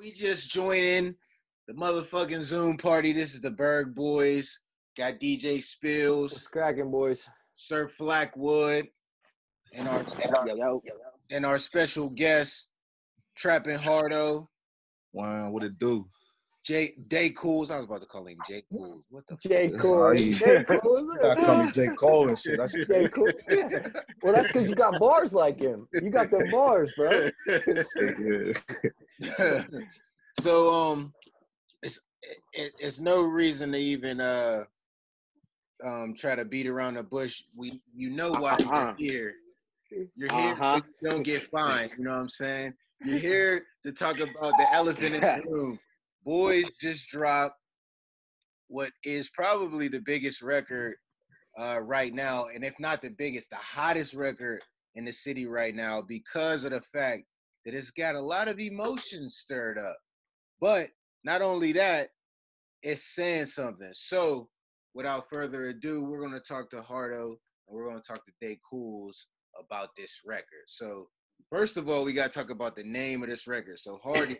we just joining the motherfucking Zoom party. This is the Berg Boys. Got DJ What's Spills, cracking, boys? Sir Flackwood, and our special guest, Trapping Hardo. Wow, what it do? DehKewlz. I was about to call him DehKewlz. What the DehKewlz. DehKewlz. I call me J. Cole and shit. That's DehKewlz. Yeah. Well, that's because you got bars like him. You got them bars, bro. So it's no reason to even try to beat around the bush. You know why you're here. You're here so you don't get fined. You know what I'm saying? You're here to talk about the elephant in the room. Boys just dropped what is probably the biggest record right now, and if not the biggest, the hottest record in the city right now, because of the fact that it's got a lot of emotions stirred up. But not only that, it's saying something. So without further ado, we're going to talk to Hardo and we're going to talk to DehKewlz about this record. So first of all, we got to talk about the name of this record. So Hardy,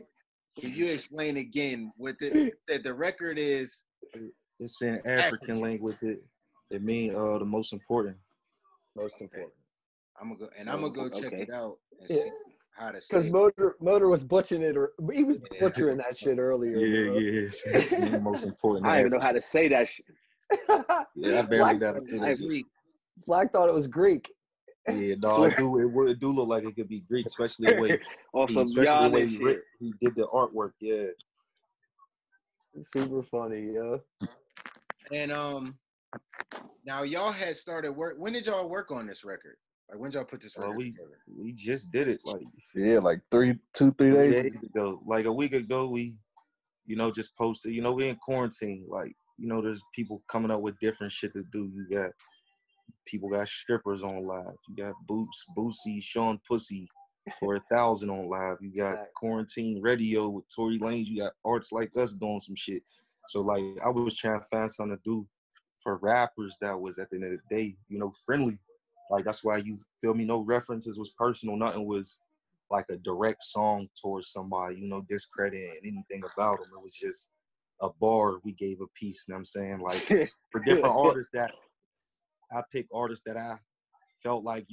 can you explain again what the record is? It's in African language. It means the most important. Most important. I'm gonna go check it out and see how to say it. Because Motor was butchering it, or he was butchering that shit earlier. It's the most important. I don't even know how to say that shit. Yeah, I barely got to finish it. Flack thought it was Greek. Yeah, no, it do look like it could be Greek, especially the way he did the artwork. Yeah, super funny, yeah. And now y'all had started work. When did y'all work on this record? Like when did y'all put this record together? We just did it like 2-3 days ago. Like a week ago, we just posted. We in quarantine. Like there's people coming up with different shit to do. You got people got strippers on live. You got Boosie, Sean Pussy for 1,000 on live. You got quarantine radio with Tory Lanez. You got artists like us doing some shit. So like I was trying to find something to do for rappers that was at the end of the day, friendly. Like that's why you feel me. No references was personal. Nothing was like a direct song towards somebody. Discrediting anything about them. It was just a bar we gave a piece. You know what I'm saying? Like for different artists that. I pick artists that I felt like,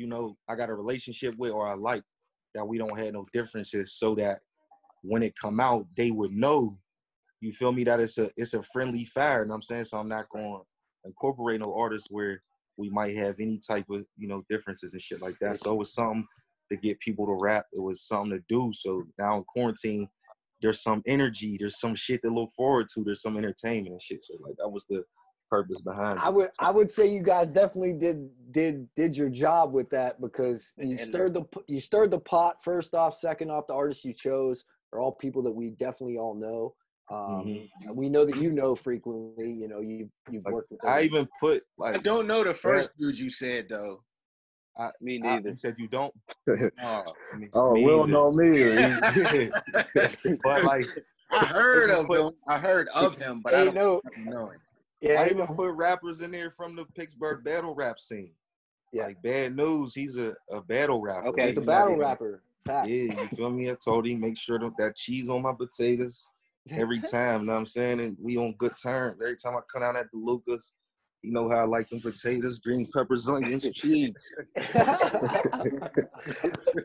I got a relationship with or I like, that we don't have no differences, so that when it come out, they would know, you feel me, that it's a friendly fire, you know what I'm saying? So I'm not going to incorporate no artists where we might have any type of, differences and shit like that. So it was something to get people to rap. It was something to do. So now in quarantine, there's some energy, there's some shit to look forward to, there's some entertainment and shit. So like that was the purpose behind it. I would say you guys definitely did your job with that, because you stirred the pot. First off, second off, the artists you chose are all people that we definitely all know. We know that frequently. You've worked with them. I even put like I don't know the first dude you said though. Me neither. You said you don't. We don't know me. But like I heard of him, but I don't know him. Yeah, I even put rappers in there from the Pittsburgh battle rap scene. Yeah. Like Bad News, he's a battle rapper. Okay, he's a battle rapper. Facts. Yeah, you feel me? I told him make sure that cheese on my potatoes every time, you know what I'm saying? And we on good terms. Every time I come out at the Lucas, you know how I like them potatoes, green peppers, onions, cheese.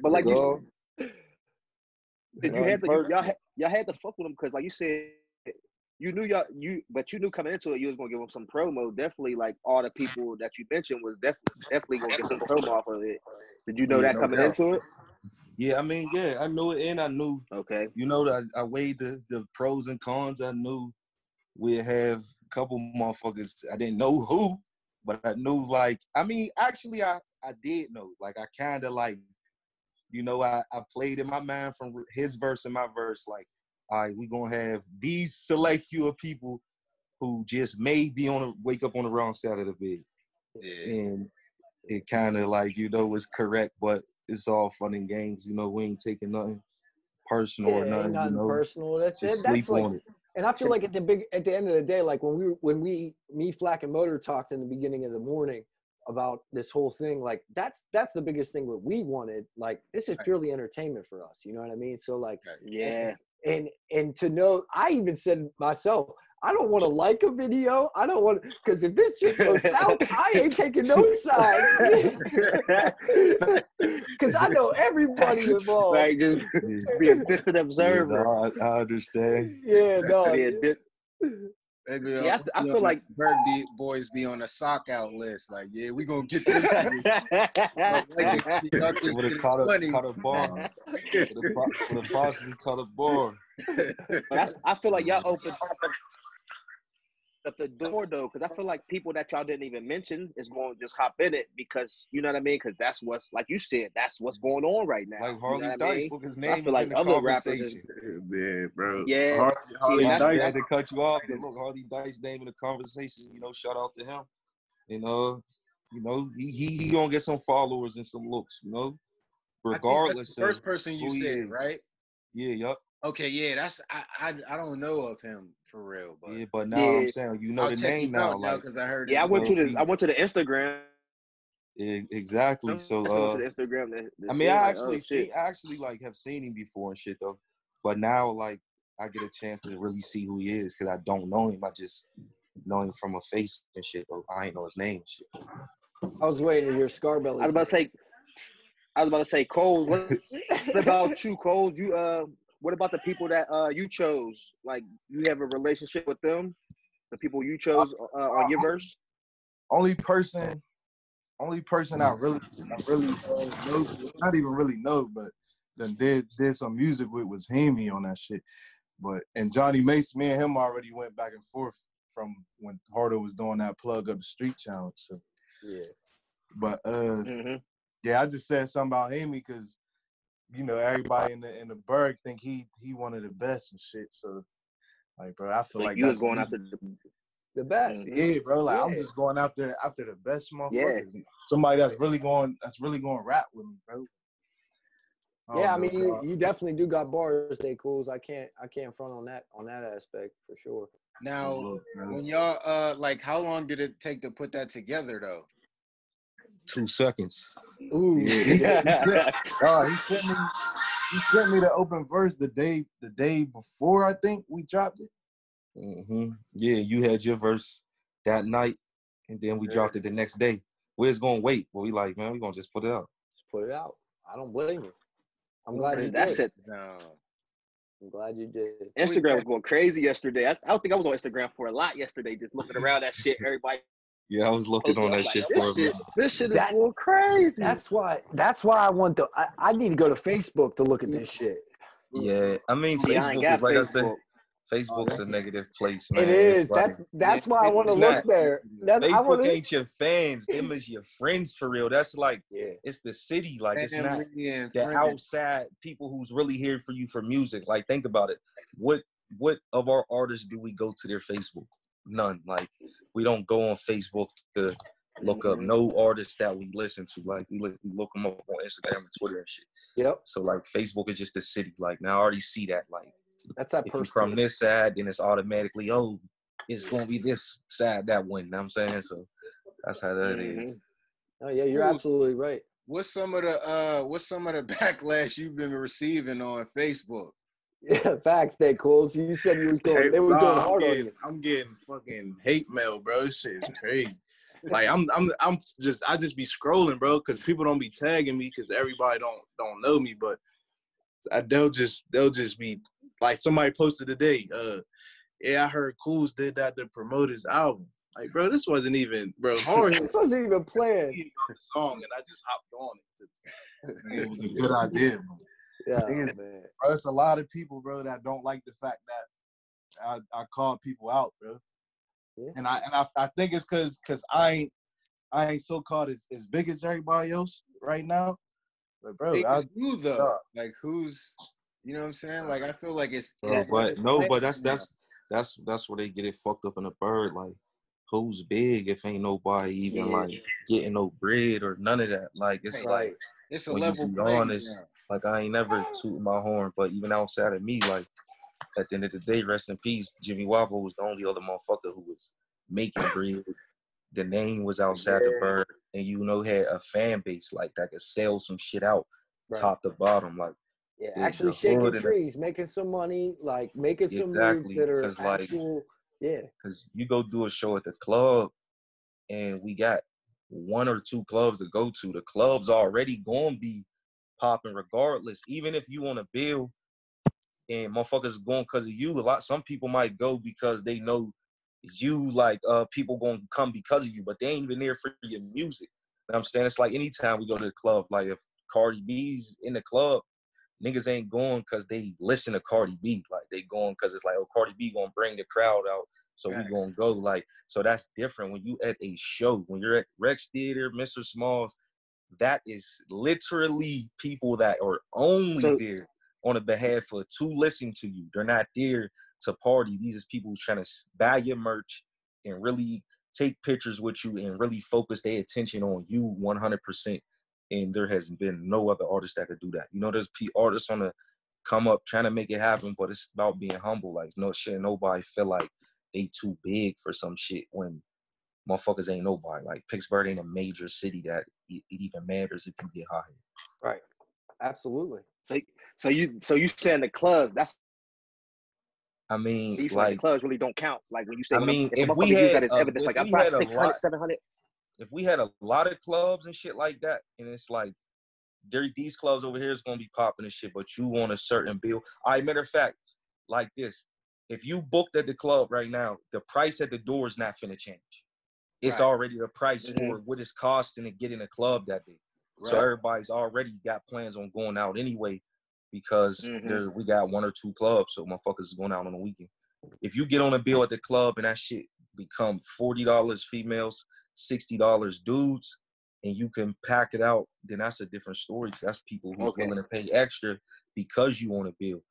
But like y'all had to fuck with him, because like you said, you knew coming into it you was gonna give them some promo. Definitely, like all the people that you mentioned was definitely gonna get some promo off of it. Did you know that coming into it? Yeah, I mean, I knew it, and I knew. Okay. That I weighed the pros and cons. I knew we'd have a couple motherfuckers. I didn't know who, but I knew actually I did know. Like I kind of like, I played in my mind from his verse and my verse, like, all right, we're going to have these select few of people who just may wake up on the wrong side of the bed. Yeah. And it kind of like, was correct, but it's all fun and games. We ain't taking nothing personal or nothing. Nothing personal. That's sleep like, on it. And I feel like at the end of the day, like when me, Flack, and Motor talked in the beginning of the morning about this whole thing, like that's the biggest thing that we wanted. Like this is purely entertainment for us. You know what I mean? So like, yeah. And and to know, I even said myself, I don't want to like a video. I don't want, because if this shit goes south, I ain't taking no sides. Because I know everybody involved. Like, just be a distant observer. Yeah, no, I understand. Yeah, no. Maybe See, I feel like Bird boys be on a sock out list. Like, yeah, we gonna get this. Would have caught a bar. Would have possibly caught a bar. But I feel like y'all opened up the door though, because I feel like people that y'all didn't even mention is going to just hop in it because you know what I mean. Because that's what's, like you said, that's what's going on right now. Like Harley Dice, look, his name I feel is like in the other conversation. Yeah, bro. Yeah, Harley I Dice. had to cut you off. But look, Harley Dice name in the conversation. You know, shout out to him. You know, he gonna get some followers and some looks. You know, regardless. That's the first person you said, right? Yeah, yup. Okay, yeah, that's I don't know of him for real, but yeah, but now I'm saying you know the name now, like because I heard. Yeah, I went to the Instagram. Exactly. So I went to the Instagram. I mean, I actually like have seen him before and shit though, but now like I get a chance to really see who he is because I don't know him. I just know him from a face and shit though. I ain't know his name and shit. I was waiting to hear Scarbelly. I was about to say, Coles. What about you, Coles? You what about the people that you chose? Like, you have a relationship with them? The people you chose on your verse? Only person I really know, not even really know, but then did some music with was Hemi on that shit. But and Johnny Mace, me and him already went back and forth from when Hardo was doing that plug up the street challenge. So yeah. But yeah, I just said something about Hemi because you know everybody in the burg think he one of the best and shit. So like, bro, I feel like you that's was going after the best. Yeah, bro. Like I'm just going after the best motherfuckers. Yeah. Somebody that's really going rap with me, bro. Yeah, I mean you definitely do got bars, DehKewlz. I can't front on that aspect for sure. Now, when y'all like, how long did it take to put that together though? 2 seconds. Ooh. Yeah. He sent me the open verse the day before I think we dropped it. Yeah, you had your verse that night, and then we dropped it the next day. We was gonna wait, but we like, man, we gonna just put it out. Just put it out. I don't blame you. I'm glad you did. It. No. I'm glad you did. Instagram was going crazy yesterday. I don't think I was on Instagram for a lot yesterday, just looking around that shit. Everybody. Yeah, I was looking on that shit for a minute. This shit is going crazy. That's why I want to. I need to go to Facebook to look at this shit. Yeah, I mean, Facebook is like I said. Facebook's a negative place, man. It is. That's why I want to look there. Facebook ain't your fans. Them is your friends for real. That's like, it's the city. Like, it's not the outside people who's really here for you for music. Like, think about it. What of our artists do we go to their Facebook? None. Like, we don't go on Facebook to look up no artists that we listen to. Like, we look them up on Instagram and Twitter and shit. Yep. So, like, Facebook is just the city. Like, now I already see that. Like, that's that if you're from this side, then it's automatically, it's gonna be this side that win. You know what I'm saying? So that's how that is. Oh yeah, you're absolutely right. What's some of the backlash you've been receiving on Facebook? Yeah, facts, DehKewlz. You said you was going. They were going hard on you. I'm getting fucking hate mail, bro. This shit is crazy. Like I just be scrolling, bro, because people don't be tagging me because everybody don't know me, but they'll just be. Like somebody posted today, I heard Cools did that to promote his album. Like, bro, this wasn't even, bro, hard. This wasn't even planned. The song, and I just hopped on it. It was a good idea, bro. Yeah, man. Bro, it's a lot of people, bro, that don't like the fact that I call people out, bro. Yeah. And I think it's because I ain't so called as big as everybody else right now. But bro, who though? Like who's? You know what I'm saying? Like I feel like it's but that's where they get it fucked up in the bird. Like who's big if ain't nobody even like getting no bread or none of that. Like it's like it's a level. To be honest, like I ain't never tooting my horn, but even outside of me, like at the end of the day, rest in peace, Jimmy Wobble was the only other motherfucker who was making bread. The name was outside the bird, and had a fan base like that could sell some shit out top to bottom. Like Yeah, actually shaking trees, making some money, like making some moves that are actual. Like, because you go do a show at the club, and we got 1 or 2 clubs to go to. The club's already gonna be popping regardless, even if you on a bill and motherfuckers going because of you. Some people might go because they know you, like people gonna come because of you, but they ain't even there for your music. You know what I'm saying? It's like anytime we go to the club, like if Cardi B's in the club, niggas ain't going because they listen to Cardi B. Like they going because it's like, oh, Cardi B gonna bring the crowd out, so we gonna go. Like, so that's different when you at a show. When you're at Rex Theater, Mr. Smalls, that is literally people that are only there on the behalf of to listen to you. They're not there to party. These is people who's trying to buy your merch and really take pictures with you and really focus their attention on you 100%. And there has been no other artist that could do that. You know, there's artists on the come up trying to make it happen, but it's about being humble. Like, no shit, nobody feel like they too big for some shit when motherfuckers ain't nobody. Like, Pittsburgh ain't a major city that it even matters if you get high. Right. Absolutely. So you saying the club, that's, I mean, you feel like the clubs really don't count. Like when you say, I mean, if we had that as evidence, like I'm probably 600, 700. If we had a lot of clubs and shit like that, and it's like, these clubs over here is gonna be popping and shit, but you want a certain bill. Matter of fact, like this, if you booked at the club right now, the price at the door is not finna change. It's already the price for what it's costing to get in a club that day. Right. So everybody's already got plans on going out anyway, because we got 1 or 2 clubs, so motherfuckers is going out on the weekend. If you get on a bill at the club and that shit become $40 females, $60 dudes, and you can pack it out, then that's a different story. That's people who's willing to pay extra because you on a bill.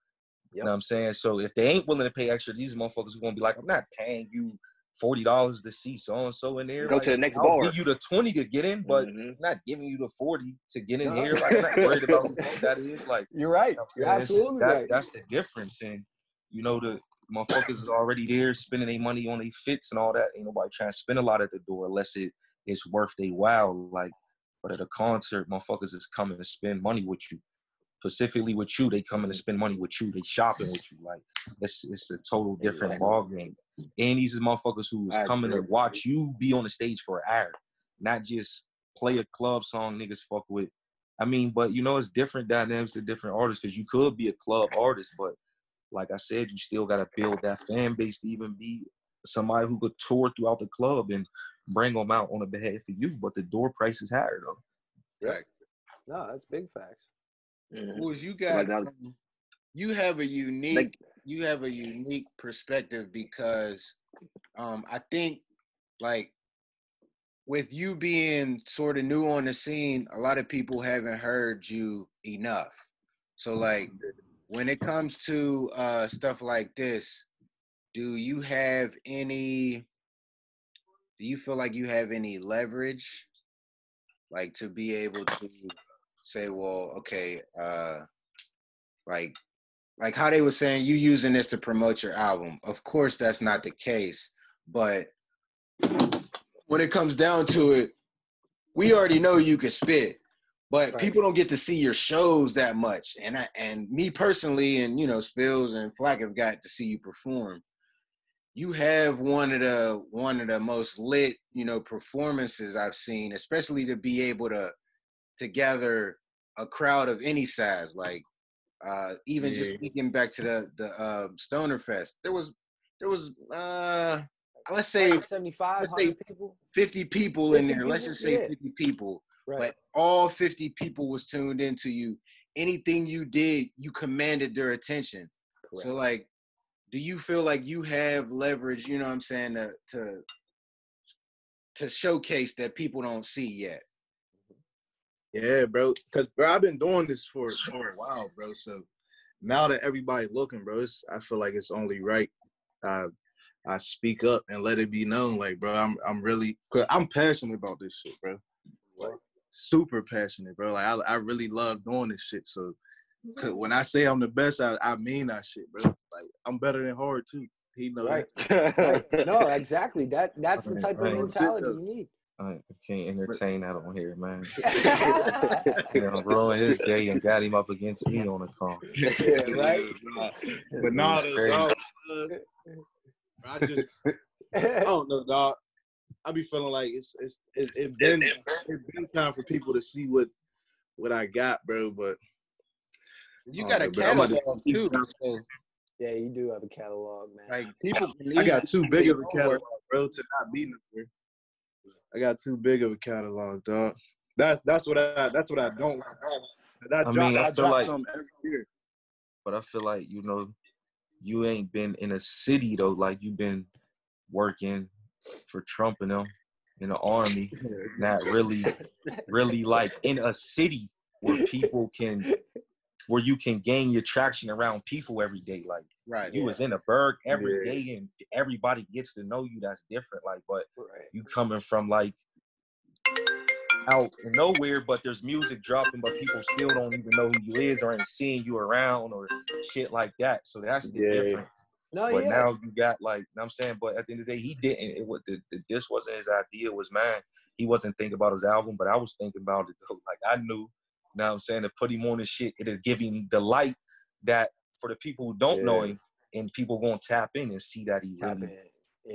You know what I'm saying? So if they ain't willing to pay extra, these motherfuckers are gonna be like, I'm not paying you $40 to see so-and-so in there. Go like, to the next I'll bar. give you the 20 to get in, but I'm not giving you the 40 to get in here. Like, I'm not worried about who the fuck that is. Like, you're right. You're absolutely right. That's the difference. And you know, the motherfuckers is already there spending their money on their fits and all that. Ain't nobody trying to spend a lot at the door unless it's worth their while. Like, but at a concert, motherfuckers is coming to spend money with you. Specifically with you, they coming to spend money with you. They shopping with you. Like, it's a total different ball game. And these is motherfuckers who's coming to watch you be on the stage for an hour, not just play a club song niggas fuck with. I mean, but you know, it's different dynamics to different artists, because you could be a club artist, but like I said, you still got to build that fan base to even be somebody who could tour throughout the club and bring them out on the behalf of you. But the door price is higher though. Right. No, that's big facts. Who's you got? You have a unique perspective, because I think, like, with you being sort of new on the scene, a lot of people haven't heard you enough. So, like, when it comes to stuff like this, do you feel like you have any leverage, like, to be able to say, well, okay, like how they were saying, you using this to promote your album? Of course, that's not the case. But when it comes down to it, we already know you can spit, but people don't get to see your shows that much. And me personally, and, you know, Spills and Flack have got to see you perform. You have one of the most lit, you know, performances I've seen, especially to be able to gather a crowd of any size. Like, even just speaking back to the Stoner Fest, there was let's say 75, people, 50 people in there. Let's just say 50 people, but all 50 people was tuned into you. Anything you did, you commanded their attention. Correct. So, like, do you feel like you have leverage, you know what I'm saying, to showcase that people don't see yet? Yeah, bro. Because, bro, I've been doing this for a while, bro. So now that everybody looking, bro, I feel like it's only right I speak up and let it be known. Like, bro, I'm passionate about this shit, bro. Like, super passionate, bro. Like, I really love doing this shit. So when I say I'm the best, I mean that shit, bro. Like, I'm better than Hard too. He knows that. Right. No, exactly. That's the type of mentality you need. I can't entertain that on here, man. Ruined his day and got him up against me on the call. Yeah, right? But nah, dog, I don't know, dog. I be feeling like it's been time for people to see what I got, bro. But you got a catalog too. So. Yeah, you do have a catalog, man. Like people, I got too big of a catalog, bro, to not be nowhere. I got too big of a catalog, dog. That's what I don't like. I feel like some every year. But I feel like, you ain't been in a city though, like you've been working for Trump and them in the army, not really like in a city where you can gain your traction around people every day. Like you was in a burg every day and everybody gets to know you. That's different. Like, but you coming from like out in nowhere, but there's music dropping, but people still don't even know who you is or ain't seeing you around or shit like that. So that's the difference. But now you got like, I'm saying, but at the end of the day, he didn't. This wasn't his idea. It was mine. He wasn't thinking about his album, but I was thinking about it though. Like I knew. Now I'm saying, to put him on his shit, it'll give him the light that for the people who don't know him, and people gonna tap in and see that he really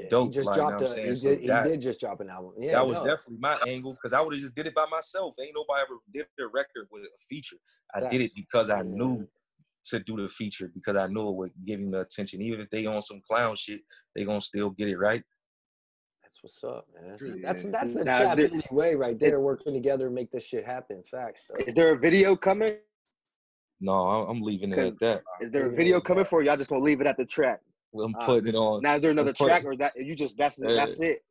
dope. He just dropped he did just drop an album. Yeah, that was definitely my angle, because I would have just did it by myself. Ain't nobody ever did a record with a feature. I did it because I knew to do the feature, because I knew it would give him the attention. Even if they on some clown shit, they gonna still get it right. That's what's up, man. That's the trap way right there, working together and make this shit happen. Facts, though. Is there a video coming? No, I'm leaving it at that. Is there a video coming for y'all? Just gonna leave it at the track? I'm putting it on. Now is there another track, or that you just that's it?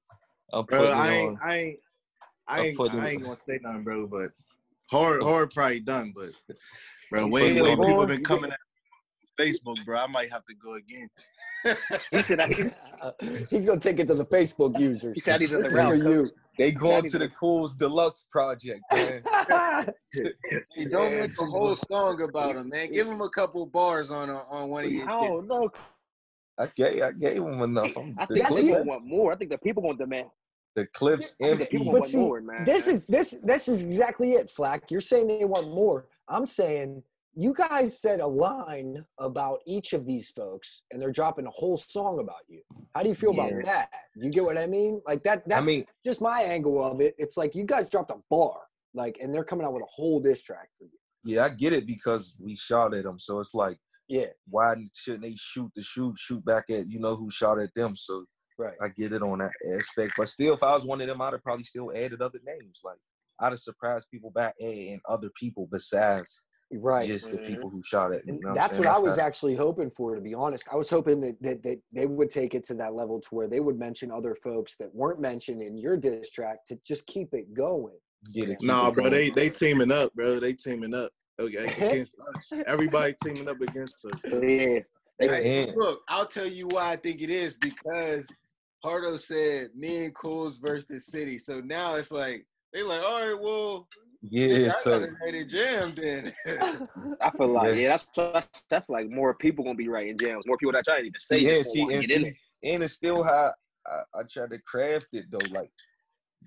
Bro, I ain't gonna say nothing, bro. But hard probably done. But bro, way people been coming at Facebook, bro. I might have to go again. He said he's gonna take it to the Facebook users. He said he's in the round for you. They going to the DehKewlz Deluxe project, man. You don't make a whole song about him, man. Give him a couple bars on one of your. I don't know. I gave him enough. I think people want more. I think the people want demand. The clips and the people want more, man. This is exactly it, Flack. You're saying they want more. I'm saying you guys said a line about each of these folks, and they're dropping a whole song about you. How do you feel about that? You get what I mean? Like that. I mean, just my angle of it. It's like you guys dropped a bar, like, and they're coming out with a whole diss track for you. Yeah, I get it, because we shot at them, so it's like, why shouldn't they shoot back at who shot at them? So I get it on that aspect. But still, if I was one of them, I'd have probably still added other names. Like I'd have surprised people back and other people besides. Just the people who shot it. That's what I was actually hoping for, to be honest. I was hoping that they would take it to that level to where they would mention other folks that weren't mentioned in your diss track to just keep it going. Nah, bro, they teaming up, bro. They teaming up. Okay, against us. Everybody teaming up against us. Hey, look, I'll tell you why I think it is, because Hardo said me and Cools versus the city. So now it's like, they're like, all right, well, so they jammed in. I feel like that's like more people gonna be writing jams. More people that try to even say and it's still how I try to craft it though. Like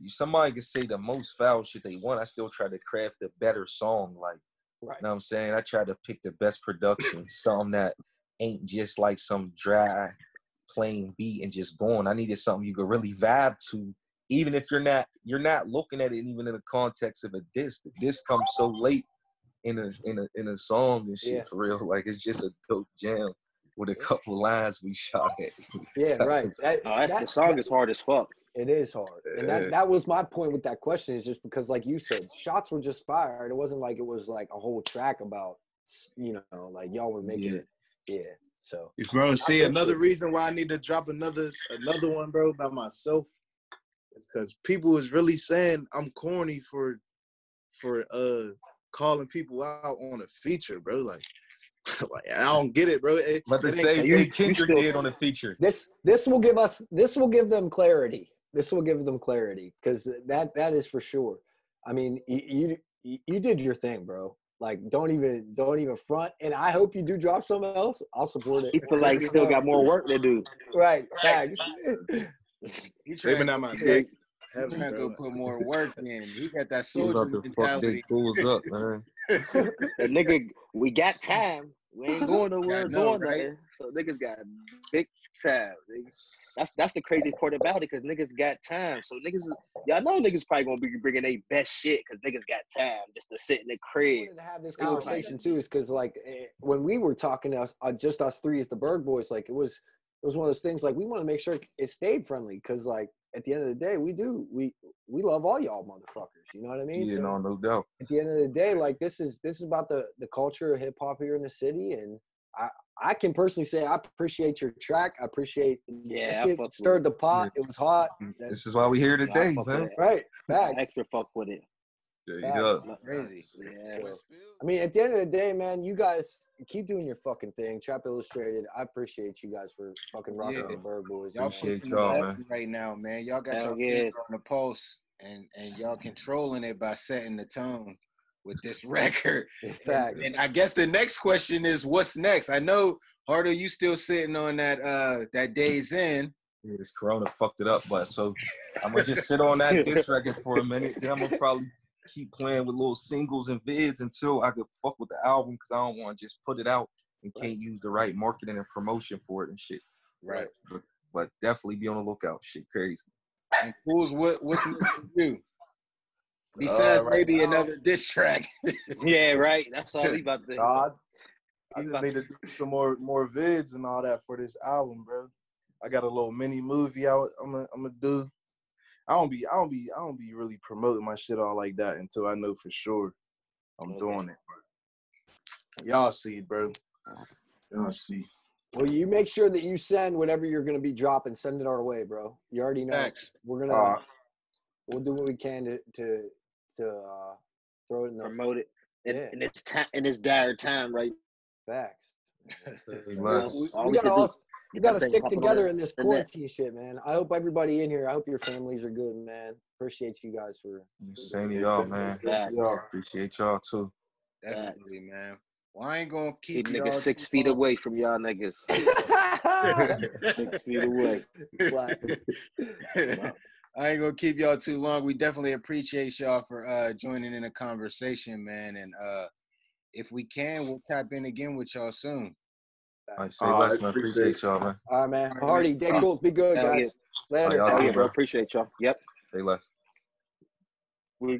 somebody can say the most foul shit they want. I still try to craft a better song. Like you know what I'm saying? I try to pick the best production, something that ain't just like some dry, plain beat and just going. I needed something you could really vibe to. Even if you're not looking at it even in the context of a diss. The diss comes so late in a song and shit for real. Like it's just a dope jam with a couple lines we shot at. Yeah, right. The song is hard as fuck. It is hard. And that was my point with that question, is just because like you said, shots were just fired. It wasn't like it was like a whole track about like y'all were making it. Yeah. So bro, see another reason why I need to drop another one, bro, by myself. Because people is really saying I'm corny for calling people out on a feature, bro. Like I don't get it, bro. But the same thing Kendrick did on a feature. This will give them clarity. This will give them clarity, because that is for sure. I mean, you did your thing, bro. Like don't even front. And I hope you do drop something else. I'll support it. He feel like still got more work to do. Right. They been at my neck. heavy, Trying to go bro. put more work in. He got that We about soldier to fuck mentality. DehKewlz up, man. The nigga, we got time. We ain't going nowhere doing right? nothing. So niggas got big time. That's the crazy part about it, because niggas got time. So niggas, y'all know niggas probably gonna be bringing their best shit because niggas got time just to sit in the I crib. wanted to have this conversation too, is because like when we were talking to us, just us three as the Berg Boys, like it was one of those things like we want to make sure it stayed friendly, because like at the end of the day we love all y'all motherfuckers, you know what I mean? Yeah, So no doubt. at the end of the day, like this is about the culture of hip hop here in the city, and I can personally say I appreciate your track. I appreciate it stirred the pot. It was hot. This is why we here today, man. Right. Facts. Extra fuck with it. Yeah. Crazy. Yeah. So, I mean, at the end of the day, man, you guys keep doing your fucking thing. Trap Illustrated. I appreciate you guys for fucking rocking the Berg Boys. Y'all appreciate pushing y'all, the man. button right now, man. Y'all got Hell y'all finger on the pulse, and y'all controlling it by setting the tone with this record. And I guess the next question is, what's next? I know, Hardo, you still sitting on that Days In. Yeah, this Corona fucked it up, but so I'm gonna just sit on that disc record for a minute. Then I'm gonna probably keep playing with little singles and vids until I could fuck with the album, because I don't want to just put it out and can't use the right marketing and promotion for it and shit. Right. But definitely be on the lookout. Shit crazy. And Fools, what's next for you? Besides maybe another diss track. Yeah, right. That's all he about to. I just need to do some more vids and all that for this album, bro. I got a little mini movie I'm gonna do. I don't be really promoting my shit all like that until I know for sure I'm doing it. But y'all see, bro. Y'all see. Well, you make sure that you send whatever you're gonna be dropping. Send it our way, bro. You already know. Facts. We're gonna we'll do what we can to throw it in the promote it in this dire time, right? Facts. We gotta stick together in this quarantine shit, man. I hope everybody in here, I hope your families are good, man. Appreciate you guys for same to y'all, man. Appreciate y'all too. Definitely, man. Well, I ain't gonna keep y'all niggas 6 feet away from y'all niggas. 6 feet away. I ain't gonna keep y'all too long. We definitely appreciate y'all for joining in the conversation, man. And if we can, we'll tap in again with y'all soon. All right, say less, man. Appreciate y'all, man. All right, man. Hardy, DehKewlz, be good, guys. Later. Y'all too, bro. Appreciate y'all. Yep. Say less. We